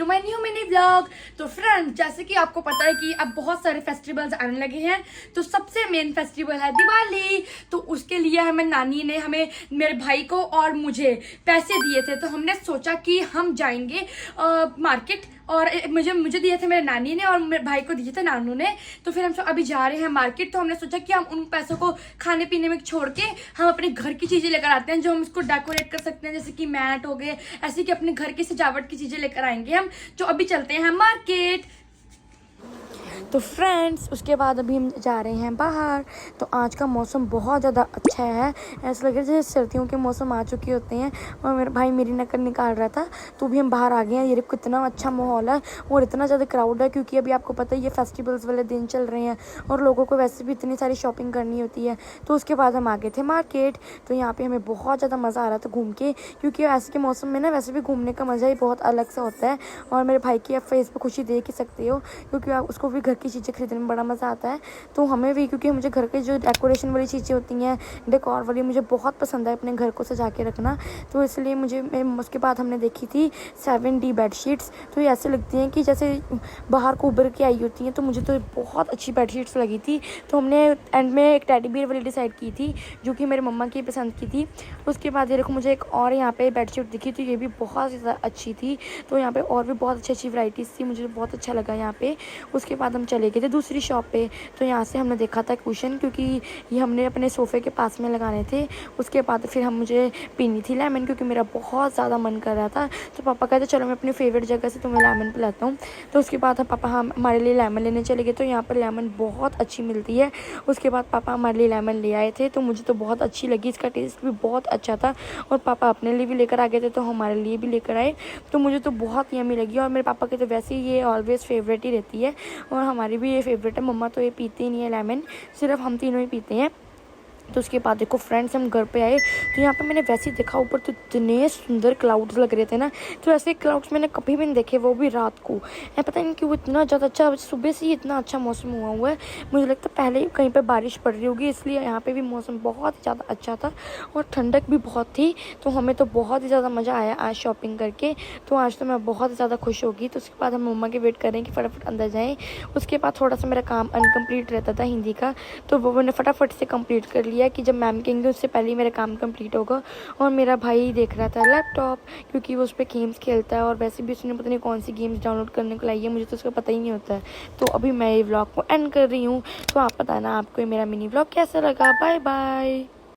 My new mini blog. तो friends, जैसे कि आपको पता है कि अब बहुत सारे फेस्टिवल्स आने लगे हैं, तो सबसे मेन फेस्टिवल है दिवाली। तो उसके लिए हमें नानी ने हमें, मेरे भाई को और मुझे पैसे दिए थे, तो हमने सोचा कि हम जाएंगे मार्केट। और मुझे दिए थे मेरे नानी ने और मेरे भाई को दिए थे नानू ने। तो फिर हम अभी जा रहे हैं मार्केट। तो हमने सोचा कि हम उन पैसों को खाने पीने में छोड़ के हम अपने घर की चीजें लेकर आते हैं, जो हम इसको डेकोरेट कर सकते हैं, जैसे कि मैट हो गए, ऐसे कि अपने घर की सजावट की चीजें लेकर आएंगे हम। तो अभी चलते हैं मार्केट। तो फ्रेंड्स, उसके बाद अभी हम जा रहे हैं बाहर। तो आज का मौसम बहुत ज़्यादा अच्छा है, ऐसा लग रहा है जैसे सर्दियों के मौसम आ चुके होते हैं। और मेरा भाई मेरी नकल निकाल रहा था, तो भी हम बाहर आ गए हैं। ये कितना अच्छा माहौल है और इतना ज़्यादा क्राउड है, क्योंकि अभी आपको पता है ये फेस्टिवल्स वाले दिन चल रहे हैं और लोगों को वैसे भी इतनी सारी शॉपिंग करनी होती है। तो उसके बाद हम आ गए थे मार्केट। तो यहाँ पर हमें बहुत ज़्यादा मज़ा आ रहा था घूम के, क्योंकि ऐसे के मौसम में ना वैसे भी घूमने का मज़ा ही बहुत अलग सा होता है। और मेरे भाई की आप फेस पर खुशी देख ही सकते हो, क्योंकि उसको भी घर की चीज़ें खरीदने में बड़ा मज़ा आता है। तो हमें भी, क्योंकि मुझे घर के जो डेकोरेशन वाली चीज़ें होती हैं, डेकोर वाली, मुझे बहुत पसंद है अपने घर को सजा के रखना। तो इसलिए उसके बाद हमने देखी थी 7D बेडशीट्स। तो ये ऐसे लगती हैं कि जैसे बाहर को उभर के आई होती हैं। तो मुझे तो बहुत अच्छी बेडशीट्स लगी थी। तो हमने एंड में एक टेडी बियर वाली डिसाइड की थी, जो कि मेरे मम्मा की पसंद की थी। उसके बाद ये देखो, मुझे एक और यहाँ पे बेडशीट दिखी, तो ये भी बहुत ज़्यादा अच्छी थी। तो यहाँ पे और भी बहुत अच्छी अच्छी वैराइटीज़ थी, मुझे बहुत अच्छा लगा यहाँ पे। उसके बाद हम चले गए थे दूसरी शॉप पे। तो यहाँ से हमने देखा था कुशन, क्योंकि ये हमने अपने सोफ़े के पास में लगाने थे। उसके बाद फिर मुझे पीनी थी लेमन, क्योंकि मेरा बहुत ज़्यादा मन कर रहा था। तो पापा कहते चलो मैं अपनी फेवरेट जगह से तुम्हें लेमन पिलाता हूँ। तो उसके बाद पापा हमारे लिए लेमन लेने चले गए। तो यहाँ पर लेमन बहुत अच्छी मिलती है। उसके बाद पापा हमारे लिए लेमन ले आए थे, तो मुझे तो बहुत अच्छी लगी, इसका टेस्ट भी बहुत अच्छा था। और पापा अपने लिए भी लेकर आ गए थे, तो हमारे लिए भी लेकर आए। तो मुझे तो बहुत यम्मी लगी। और मेरे पापा के तो वैसे ही ये ऑलवेज़ फेवरेट ही रहती है, और हमारी भी ये फेवरेट है। मम्मा तो ये पीती ही नहीं है लेमन, सिर्फ हम तीनों ही पीते हैं। तो उसके बाद देखो फ्रेंड्स, हम घर पे आए। तो यहाँ पे मैंने वैसे ही देखा, ऊपर तो इतने सुंदर क्लाउड्स लग रहे थे ना। तो ऐसे क्लाउड्स मैंने कभी भी नहीं देखे, वो भी रात को। मैं पता नहीं क्यों इतना ज़्यादा अच्छा, सुबह से ही इतना अच्छा मौसम हुआ है। मुझे लगता है पहले ही कहीं पर बारिश पड़ रही होगी, इसलिए यहाँ पे भी मौसम बहुत ही ज़्यादा अच्छा था और ठंडक भी बहुत थी। तो हमें तो बहुत ही ज़्यादा मज़ा आया आज शॉपिंग करके। तो आज तो मैं बहुत ज़्यादा खुश होगी। तो उसके बाद हम मम्मा के वेट करें कि फटाफट अंदर जाएँ। उसके बाद थोड़ा सा मेरा काम अनकम्प्लीट रहता था हिंदी का, तो वो मैंने फटाफट से कम्प्लीट कर लिया कि जब मैम कहेंगे उससे पहले ही मेरा काम कंप्लीट होगा। और मेरा भाई देख रहा था लैपटॉप, क्योंकि वो उस पर गेम्स खेलता है, और वैसे भी उसने पता नहीं कौन सी गेम्स डाउनलोड करने को लाई है, मुझे तो उसका पता ही नहीं होता है। तो अभी मैं ये व्लॉग को एंड कर रही हूँ। तो आप बताना आपको ये मेरा मिनी व्लॉग कैसा लगा। Bye bye.